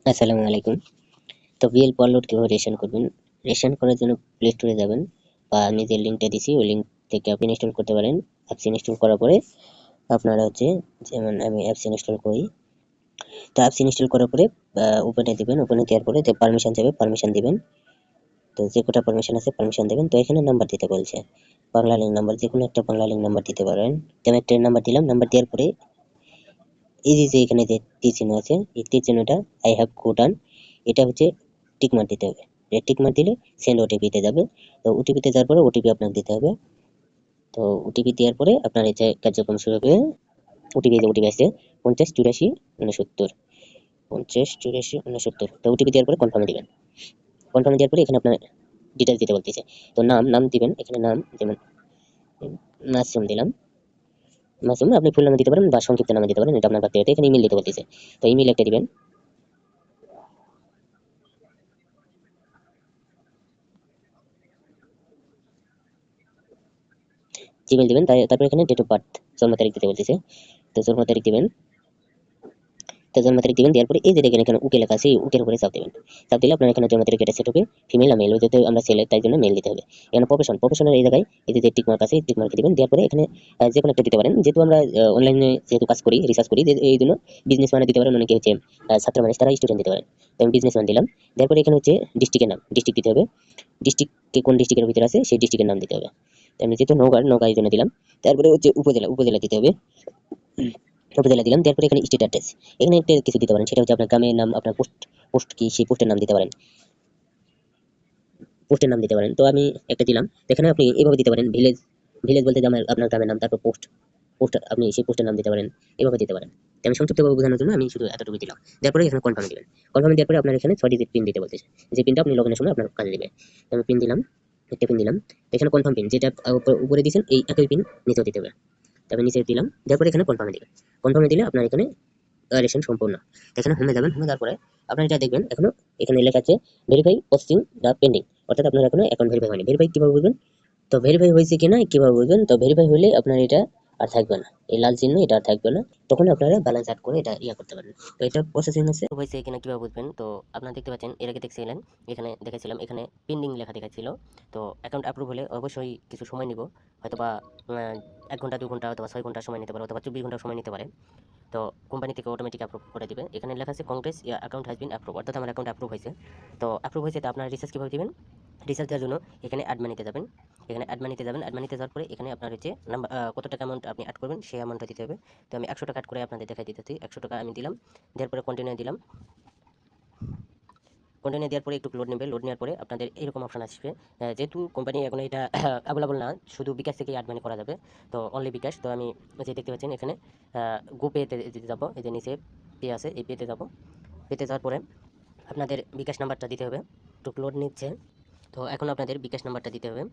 আসসালামু আলাইকুম। তো বিএল পাওয়ার কিভাবে রেশন করবেন? রেশন করার জন্য প্লে স্টোরে যাবেন বা আমি যে লিঙ্কটা দিছি ওই লিঙ্ক থেকে আপনি ইনস্টল করতে পারেন। অ্যাপস ইনস্টল করার পরে আপনারা যেমন আমি অ্যাপস ইনস্টল করি। তো অ্যাপস ইনস্টল করার পরে ওপেনে দিবেন। ওপেনে দেওয়ার পরে পারমিশন চাইবে, পারমিশন দিবেন। তো যে কটা পারমিশন আছে পারমিশন দিবেন। তো এখানে নাম্বার দিতে বলছে। বাংলা লিঙ্ক নাম্বার, যেকোনো একটা বাংলা লিঙ্ক নাম্বার দিতে পারেন। তো আমি একটা নাম্বার দিলাম। নাম্বার দেওয়ার পরে এই যে এখানে যে তীর চিহ্ন আছে, এই তীর চিহ্নটা আই হ্যাভ গোটান, এটা হচ্ছে টিক মার্ক দিতে হবে। টিক মার্ক দিলে সেন্ড ওটিপি তে যাবে। তো ওটিপি তে যাওয়ার পরে ওটিপি আপনাকে দিতে হবে। তো ওটিপি দেওয়ার পরে আপনার এই যে কার্যক্রম শুরু হবে। ওটিপি আসছে 50 84 69, 50 84 69। তো ওটিপি দেওয়ার পরে কনফার্ম দিবেন। কনফার্ম দেওয়ার পরে এখানে আপনার ডিটেইলস দিতে বলতেছে। তো নাম দিবেন। এখানে নাম যেমন মাসুম দিলাম। মাসুম আপনি ফুল নামে দিতে পারেন বা সংক্ষিপ্ত নামে দিতে পারেন, এটা আপনার ব্যক্তিগত। এখানে ইমেল দিতে বলতেছে। তো ইমেল একটা দিবেন। জিমেইল দিবেন। তারপর এখানে ডেট অফ বার্থ, জন্ম তারিখ দিতে বলতেছে। তো জন্ম তারিখ দিবেন। তো জন্ম তারিখ দিবেন। দেওয়ার পরে এই যে দেখেন এখানে ওকে লেখা আছে, এই ওকের উপরে চাপ দিবেন। চাপ দিলে আপনার এখানে জন্ম তারিখ এটা সেট হবে। ফিমেল না মেল, যেহেতু আমরা ছেলে তাই জন্য মেল দিতে হবে। এখানে প্রফেশনের এই জায়গায় এই যে টিক মার্ক আছে, টিক মার্ক দিবেন। দেওয়ার পরে এখানে যে কোনো একটা দিতে পারেন। যেহেতু আমরা অনলাইনে যেহেতু কাজ করি, রিসার্চ করি, এই জন্য বিজনেস মানে দিতে পারেন। অনেকে হচ্ছে ছাত্র মানুষ, তারা স্টুডেন্ট দিতে পারেন। তো আমি বিজনেস মান দিলাম। দেওয়ার পরে এখানে হচ্ছে ডিস্ট্রিক্টের নাম, ডিস্ট্রিক্ট দিতে হবে। ডিস্ট্রিক্ট কোন ডিস্ট্রিক্টের ভিতরে আছে সেই ডিস্ট্রিক্টের নাম দিতে হবে। তো আমি যেহেতু নওগাঁ এই জন্য দিলাম। তারপরে হচ্ছে উপজেলা দিতে হবে। উপজেলা দিলাম। তারপরে এখানে স্টেট অ্যাড্রেস, এখানে একটা কিছু দিতে পারেন। সেটা হচ্ছে আপনার গ্রামের নাম, আপনার পোস্ট কি সেই পোস্টের নাম দিতে পারেন। পোস্টের নাম দিতে পারেন। তো আমি একটা দিলাম। তো এখানে আপনি এভাবে দিতে পারেন। ভিলেজ, ভিলেজ বলতে যে আপনার গ্রামের নাম, তারপর পোস্ট, পোস্ট আপনি সেই পোস্টের নাম দিতে পারেন। এভাবে দিতে পারেন। তো আমি সংক্ষিপ্তভাবে বোঝানোর জন্য আমি শুধু এতটুকু দিলাম। তারপরে এখানে কনফার্ম দিবেন। কনফার্ম দেওয়ার পরে আপনার এখানে 6 ডিজিট পিন দিতে বলতেছে, যে পিনটা আপনি লগইনের সময় আপনার কাজে দিবে। তো আমি পিন দিলাম, একটা পিন দিলাম। তো এখানে কনফার্ম পিন যেটা উপরে দিয়েছেন এই একই পিন নিচেও দিতে হবে। তবে নিচে দিলাম। দেওয়ার পরে এখানে কনফার্মে দিবেন। কনফার্মে দিলে আপনার এখানে রেশন সম্পূর্ণ। তো এখানে হোমে যাবেন। হোমে যাওয়ার পরে আপনারা এটা দেখবেন এখনো এখানে লেখা আছে ভেরিফাই প্রসেসিং দা পেন্ডিং, অর্থাৎ আপনার এখনো অ্যাকাউন্ট ভেরিফাই হয়নি। ভেরিফাই কিভাবে বুঝবেন? তো ভেরিফাই হয়েছে কিনা কিভাবে বুঝবেন? তো ভেরিফাই হলে আপনার এটা আর থাকবে না, এই লাল চিহ্ন এটা আর থাকবে না। তখন আপনারা ব্যালেন্স অ্যাড করে এটা করতে পারবেন। তো এটা প্রসেসিং হয়েছে কিনা কিভাবে বুঝবেন? তো আপনারা দেখতে পাচ্ছেন, এর আগে দেখছিলেন এখানে দেখাচ্ছিলাম, এখানে পেন্ডিং লেখা দেখাচ্ছিল। তো অ্যাকাউন্ট অ্যাপ্রুভ হলে অবশ্যই কিছু সময় নিব, হয়তো বা 1 ঘন্টা 2 ঘন্টা অথবা 6 ঘন্টা সময় নিতে পারে, অথবা 24 ঘন্টা সময় নিতে পারে। তো কোম্পানি থেকে অটোমেটিক অ্যাপ্রুভ করে দিবে। এখানে লেখা আছে কংগ্রেস ইয়ার অ্যাকাউন্ট হ্যাজ বিন অ্যাপ্রুভ, অর্থাৎ আমার অ্যাকাউন্ট অ্যাপ্রুভ হয়েছে। তো অ্যাপ্রুভ হয়েছে, তো আপনারা রিচার্জ কীভাবে দিবেন? রিচার্জ দেওয়ার জন্য এখানে অ্যাড মানিতে যাবেন। এখানে অ্যাড মানিতে যাবেন। অ্যাড মানিতে যাওয়ার পরে এখানে আপনার হচ্ছে নাম্বার, কত টাকা অ্যামাউন্ট আপনি অ্যাড করবেন সেই অ্যামাউন্টটা দিতে হবে। তো আমি 100 টাকা অ্যাড করে আপনাদের দেখাই দিতেছি। 100 টাকা আমি দিলাম। দেওয়ার পরে কন্টিনিউ দিলাম। কন্টিনিউ দেওয়ার পরে একটু লোড নেবে। লোড নেওয়ার পরে আপনাদের এরকম অপশন আসবে। যেহেতু কোম্পানি এখন এটা অ্যাভেলেবল না, শুধু বিকাশ থেকে অ্যাড মানি করা যাবে। তো অনলি বিকাশ। তো আমি যে দেখতে পাচ্ছেন এখানে গো পেতে যাবো। এই যে নিচে পে আছে, এই পেতে যাবো। পেতে যাওয়ার পরে আপনাদের বিকাশ নাম্বারটা দিতে হবে। একটু লোড নিচ্ছে। তো এখন আপনাদের বিকাশ নাম্বারটা দিতে হবে।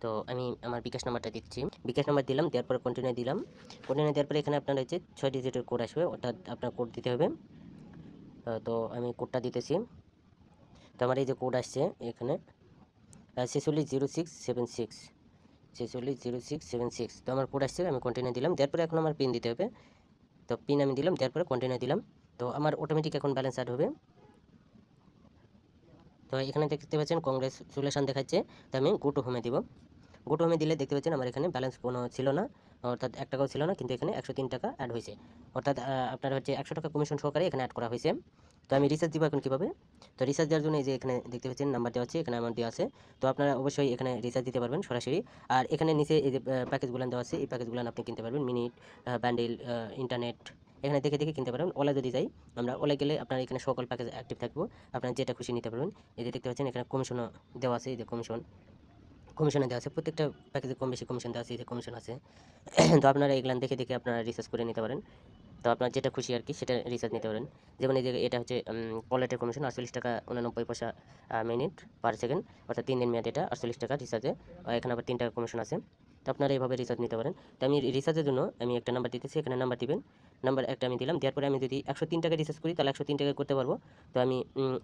তো আমি আমার বিকাশ নাম্বারটা দিচ্ছি। বিকাশ নাম্বার দিলাম। দেওয়ার পরে কন্টিনিউ দিলাম। কন্টিনিউ দেওয়ার পরে এখানে আপনার হচ্ছে 6 ডিজিটের কোড আসবে, অর্থাৎ আপনার কোড দিতে হবে। তো আমি কোডটা দিতেছি। তো আমার এই যে কোড আসছে এখানে 460676, 460676। তো আমার কোড আসছে, আমি কন্টিনিউ দিলাম। দেওয়ার পরে এখন আমার পিন দিতে হবে। তো পিন আমি দিলাম। দেওয়ার পরে কন্টিনিউ দিলাম। তো আমার অটোমেটিক এখন ব্যালেন্স অ্যাড হবে। তো এখানে দেখতে পাচ্ছেন কংগ্রেচুলেশন দেখাচ্ছে। তো আমি গো টু হোমে দিব। গো টু হোমে দিলে দেখতে পাচ্ছেন আমার এখানে ব্যালেন্স কোনো ছিল না, অর্থাৎ 1 টাকাও ছিল না, কিন্তু এখানে 103 টাকা অ্যাড হয়েছে। অর্থাৎ আপনার হচ্ছে 100 টাকা কমিশন সহকারে এখানে অ্যাড করা হয়েছে। তো আমি রিচার্জ দিব এখন কীভাবে? তো রিচার্জ দেওয়ার জন্য এই যে এখানে দেখতে পাচ্ছেন নাম্বার দেওয়া আছে, এখানে অ্যামাউন্ট দেওয়া আছে। তো আপনারা অবশ্যই এখানে রিচার্জ দিতে পারবেন সরাসরি। আর এখানে নিচে এই যে প্যাকেজগুলো দেওয়া আছে, এই প্যাকেজগুলো আপনি কিনতে পারবেন। মিনিট, ব্যান্ডেল, ইন্টারনেট, এখানে দেখে দেখে কিনতে পারবেন। ওলা যদি যাই আমরা, ওলা গেলে আপনার এখানে সকল প্যাকেজ অ্যাক্টিভ থাকবো, আপনার যেটা খুশি নিতে পারবেন। এই যে দেখতে পাচ্ছেন এখানে কমিশনও দেওয়া আছে, এই যে কমিশনে দেওয়া আছে। প্রত্যেকটা প্যাকেজে কম বেশি কমিশন দেওয়া আছে, এই যে কমিশন আছে। তো আপনারা এগুলান দেখে দেখে আপনারা রিসার্চ করে নিতে পারেন। তো আপনার যেটা খুশি আর কি সেটা রিচার্জ নিতে পারেন। যেমন এই যে এটা হচ্ছে কলেটের কমিশন 48 টাকা 89 পয়সা মিনিট পার সেকেন্ড, অর্থাৎ 3 দিন মেয়াদ, এটা 48 টাকা রিচার্জে। এখানে আবার 3 টাকা কমিশন আছে। তো আপনারা এইভাবে রিচার্জ নিতে পারেন। তো আমি রিচার্জের জন্য আমি একটা নাম্বার দিতেছি, এখানে নাম্বার দিবেন। নাম্বার একটা আমি দিলাম। দেওয়ার পরে আমি যদি 103 টাকা রিচার্জ করি তাহলে 103 টাকা করতে পারবো। তো আমি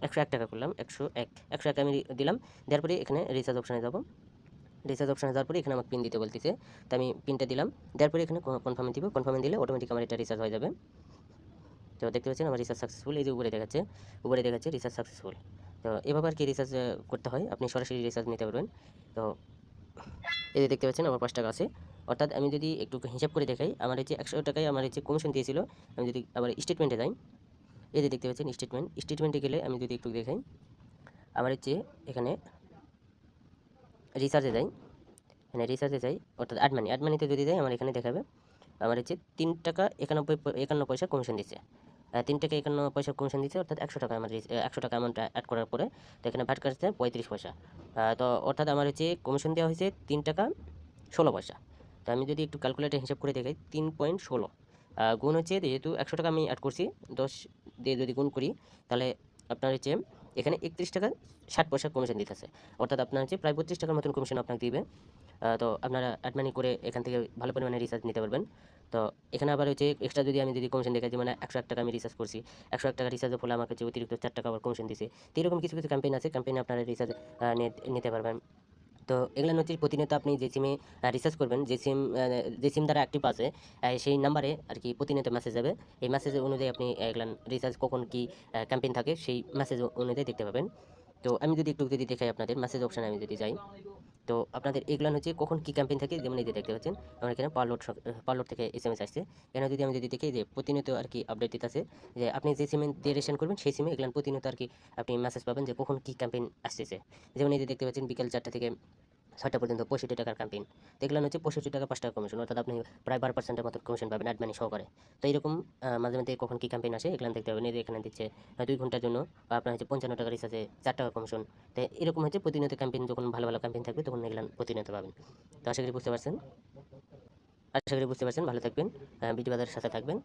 101 টাকা করলাম, 101 আমি দিলাম। দেওয়ার পরে এখানে রিচার্জ অপশানে যাব। রিচার্জ অপশানে যাওয়ার পরে এখানে আমাকে পিন দিতে বলতেছে। তো আমি পিনটা দিলাম। দেওয়ার পরে এখানে কনফার্মে দিব। কনফার্মে দিলে অটোমেটিক আমার এটা রিচার্জ হয়ে যাবে। তো দেখতে পাচ্ছেন আমার রিচার্জ সাকসেসফুল, এই যে উপরে দেখাচ্ছে রিচার্জ সাকসেসফুল। তো এভাবে আর কি রিচার্জ করতে হয়, আপনি সরাসরি রিচার্জ নিতে পারবেন। তো এই যে দেখতে পাচ্ছেন আমার 5 টাকা আছে, অর্থাৎ আমি যদি একটু হিসাব করে দেখাই, আমার এই যে 100 টাকায় আমার এই যে কমিশন দিয়েছিল। আমি যদি আবার স্টেটমেন্টে যাই, এই যে দেখতে পাচ্ছেন স্টেটমেন্টে গেলে আমি যদি একটু দেখাই, আমার হচ্ছে এখানে রিচার্জে যাই, এখানে রিচার্জে যাই, অর্থাৎ অ্যাড মানিতে যদি যাই, আমার এখানে দেখাবে আমার হচ্ছে 3 টাকা 51 পয়সা কমিশন দিচ্ছে। 3 টাকা 51 পয়সা কমিশন দিচ্ছে, অর্থাৎ 100 টাকা আমার 100 টাকা অ্যামাউন্ট অ্যাড করার পরে তো এখানে ভ্যাট কাটছে 35 পয়সা। তো অর্থাৎ আমার হচ্ছে কমিশন দেওয়া হয়েছে 3 টাকা 16 পয়সা। তো আমি যদি একটু ক্যালকুলেটর হিসাব করে দেখাই, 3.16 গুণ হচ্ছে, যেহেতু 100 টাকা আমি অ্যাড করছি, 10 দিয়ে যদি গুণ করি, তাহলে আপনার হচ্ছে এখানে 31 টাকা 60 পয়সা কমিশন দিতেছে। অর্থাৎ আপনার হচ্ছে প্রায় 32 টাকার মতন কমিশন আপনাকে দিবে। তো আপনারা অ্যাড মানি করে এখান থেকে ভালো পরিমাণে রিচার্জ নিতে পারবেন। তো এখানে আবার হচ্ছে এক্সট্রা যদি আমি কমিশন দেখাই, যে মানে 101 টাকা আমি রিচার্জ করছি, 101 টাকা রিচার্জের ফলে আমাকে যে অতিরিক্ত 4 টাকা আবার কমিশন দিছে। তো এরকম কিছু ক্যাম্পেইন আছে, ক্যাম্পেইনে আপনারা রিচার্জ নিতে পারবেন। তো এগুলো হচ্ছে প্রতিনিয়ত আপনি যে সিমে রিচার্জ করবেন, যে সিম দ্বারা অ্যাক্টিভ আছে, সেই নাম্বারে আর কি প্রতিনিয়ত মেসেজ যাবে। এই মেসেজ অনুযায়ী আপনি এগুলা রিচার্জ কখন কি ক্যাম্পেইন থাকে সেই মেসেজ অনুযায়ী দেখতে পাবেন। তো আমি যদি দেখাই আপনাদের মেসেজ অপশনে আমি যদি যাই, তো আপনাদের এগুলান হচ্ছে কখন কি ক্যাম্পেইন থাকে, যেমন এই যে দেখতে পাচ্ছেন আমার এখানে পারলোড থেকে এসএমএস আসছে। এখানে যদি আমি দেখি যে প্রতিনিয়ত আর কি আপডেট দিতেছে, যে আপনি যে সিমে দিয়ে রেশন করবেন সেই সিমে এগুলান প্রতিনিয়ত আর কি আপনি মেসেজ পাবেন যে কখন কি ক্যাম্পেইন আসতেছে। যেমন এই যে দেখতে পাচ্ছেন বিকেল 4টা থেকে 6টা পর্যন্ত 65 টাকার ক্যাম্পেইন। দেখলেন হচ্ছে 65 টাকা 5 টাকা কমিশন, অর্থাৎ আপনি প্রায় 12% মতো কমিশন পাবেন অ্যাড মানি সহকারে। তো এরকম মাঝে মধ্যে কখন কি ক্যাম্পেইন আসে এগুলান দেখতে পাবেন। এই যে এখানে দিচ্ছে 2 ঘন্টার জন্য আপনার হচ্ছে 55 টাকা রিচার্জে 4 টাকা কমিশন। তো এরকম হচ্ছে প্রতিনিয়ত ক্যাম্পেইন, যখন ভালো ক্যাম্পেইন থাকবে তখন এগুলান প্রতিনিয়ত পাবেন। তো আশা করি বুঝতে পারছেন। ভালো থাকবেন। বিডি বাজারের সাথে থাকবেন।